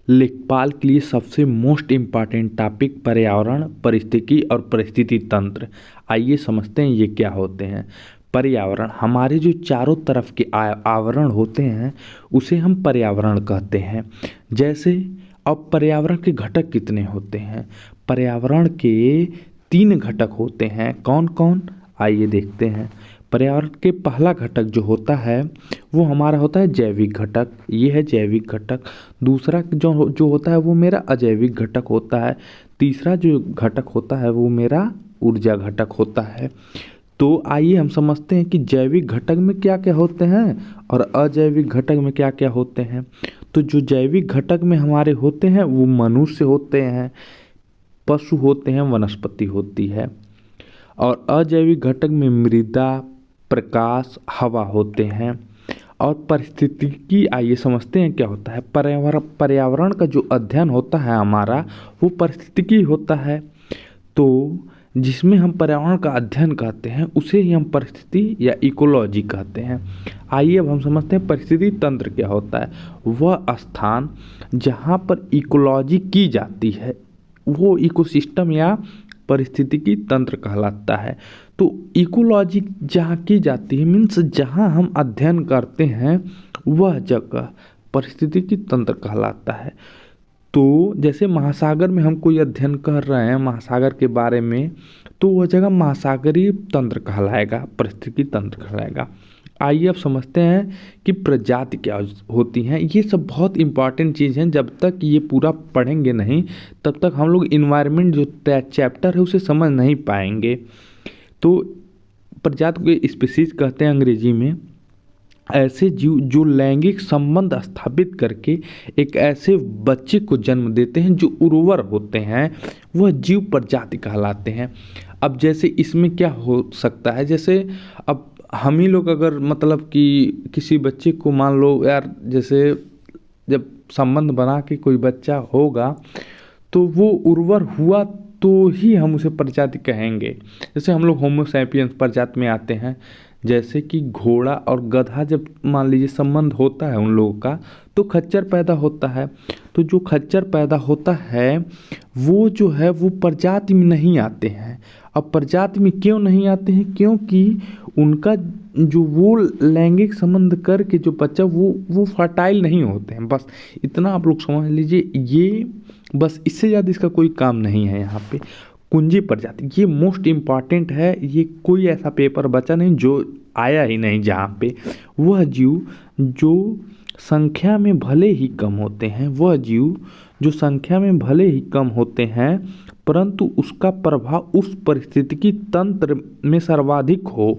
लेखपाल के लिए सबसे मोस्ट इम्पॉर्टेंट टॉपिक पर्यावरण, पारिस्थितिकी और परिस्थिति तंत्र। आइए समझते हैं ये क्या होते हैं। पर्यावरण हमारे जो चारों तरफ के आवरण होते हैं उसे हम पर्यावरण कहते हैं। जैसे अब पर्यावरण के घटक कितने होते हैं? पर्यावरण के 3 घटक होते हैं। कौन कौन? आइए देखते हैं। पर्यावरण के पहला घटक जो होता है वो हमारा होता है जैविक घटक, ये है जैविक घटक। दूसरा जो होता है वो मेरा अजैविक घटक होता है। तीसरा जो घटक होता है वो मेरा ऊर्जा घटक होता है। तो आइए हम समझते हैं कि जैविक घटक में क्या क्या होते हैं और अजैविक घटक में क्या क्या होते हैं। तो जो जैविक घटक में हमारे होते हैं वो मनुष्य होते हैं, पशु होते हैं, वनस्पति होती है। और अजैविक घटक में मृदा, प्रकाश, हवा होते हैं। और पारिस्थितिकी आइए समझते हैं क्या होता है। पर्यावरण का जो अध्ययन होता है हमारा वो पारिस्थितिकी होता है। तो जिसमें हम पर्यावरण का अध्ययन करते हैं उसे ही हम परिस्थिति या इकोलॉजी कहते हैं। आइए अब हम समझते हैं परिस्थिति तंत्र क्या होता है। वह स्थान जहाँ पर इकोलॉजी की जाती है वो इकोसिस्टम या पारिस्थितिकी तंत्र कहलाता है। तो इकोलॉजी जहाँ की जाती है मीन्स जहाँ हम अध्ययन करते हैं वह जगह पारिस्थितिकी तंत्र कहलाता है। तो जैसे महासागर में हम कोई अध्ययन कर रहे हैं महासागर के बारे में तो वह जगह महासागरीय तंत्र कहलाएगा, पारिस्थितिकी तंत्र कहलाएगा। आइए अब समझते हैं कि प्रजाति क्या होती हैं। ये सब बहुत इंपॉर्टेंट चीज़ हैं। जब तक ये पूरा पढ़ेंगे नहीं तब तक हम लोग इन्वायरमेंट जो चैप्टर है उसे समझ नहीं पाएंगे। तो प्रजाति को स्पीशीज कहते हैं अंग्रेजी में। ऐसे जीव जो लैंगिक संबंध स्थापित करके एक ऐसे बच्चे को जन्म देते हैं जो उर्वर होते हैं वह जीव प्रजाति कहलाते हैं। अब जैसे इसमें क्या हो सकता है, जैसे अब हम ही लोग अगर मतलब कि किसी बच्चे को मान लो यार, जैसे जब संबंध बना के कोई बच्चा होगा तो वो उर्वर हुआ तो ही हम उसे प्रजाति कहेंगे। जैसे हम लोग होमो सैपियंस प्रजाति में आते हैं। जैसे कि घोड़ा और गधा जब मान लीजिए संबंध होता है उन लोगों का तो खच्चर पैदा होता है। तो जो खच्चर पैदा होता है वो जो है वो प्रजाति में नहीं आते हैं। अब प्रजाति में क्यों नहीं आते हैं? क्योंकि उनका जो वो लैंगिक संबंध करके जो बच्चा वो फर्टाइल नहीं होते हैं। बस इतना आप लोग समझ लीजिए। ये बस इससे ज़्यादा इसका कोई काम नहीं है। यहाँ पे कुंजी प्रजाति ये मोस्ट इम्पॉर्टेंट है। ये कोई ऐसा पेपर बचा नहीं जो आया ही नहीं जहाँ पे वह जीव जो संख्या में भले ही कम होते हैं, वह जीव जो संख्या में भले ही कम होते हैं परंतु उसका प्रभाव उस पारिस्थितिकी तंत्र में सर्वाधिक हो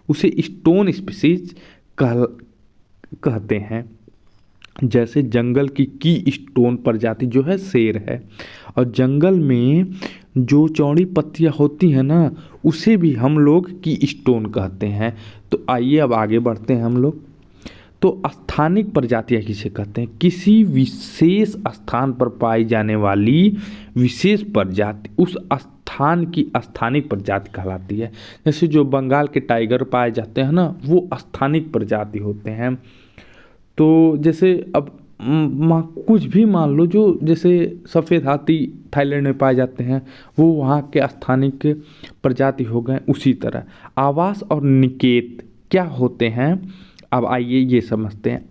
उसे स्टोन स्पीशीज कहते हैं। जैसे जंगल की स्टोन प्रजाति जो है शेर है। और जंगल में जो चौड़ी पत्तियां होती हैं ना उसे भी हम लोग की स्टोन कहते हैं। तो आइए अब आगे बढ़ते हैं हम लोग। तो स्थानिक प्रजातियां किसे कहते हैं? किसी विशेष स्थान पर पाई जाने वाली विशेष प्रजाति उस स्थान की स्थानिक प्रजाति कहलाती है। जैसे जो बंगाल के टाइगर पाए जाते हैं ना वो स्थानिक प्रजाति होते हैं। तो जैसे अब कुछ भी मान लो जो जैसे सफ़ेद हाथी थाईलैंड में पाए जाते हैं वो वहाँ के स्थानिक प्रजाति हो गए। उसी तरह आवास और निकेत क्या होते हैं अब आइए ये समझते हैं।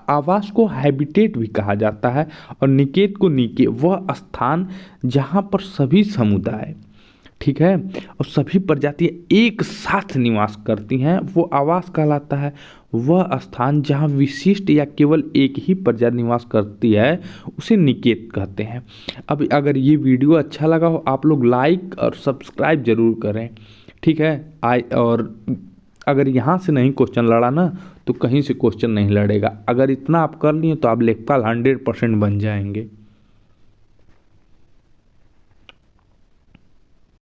आवास को हैबिटेट भी कहा जाता है और निकेत को निके वह स्थान जहाँ पर सभी समुदाय ठीक है और सभी प्रजातियां एक साथ निवास करती हैं वो आवास कहलाता है। वह स्थान जहाँ विशिष्ट या केवल एक ही प्रजाति निवास करती है उसे निकेत कहते हैं। अब अगर ये वीडियो अच्छा लगा हो आप लोग लाइक और सब्सक्राइब जरूर करें, ठीक है। और अगर यहाँ से नहीं क्वेश्चन लड़ा ना तो कहीं से क्वेश्चन नहीं लड़ेगा। अगर इतना आप कर लिए तो आप लेखपाल 100% बन जाएंगे।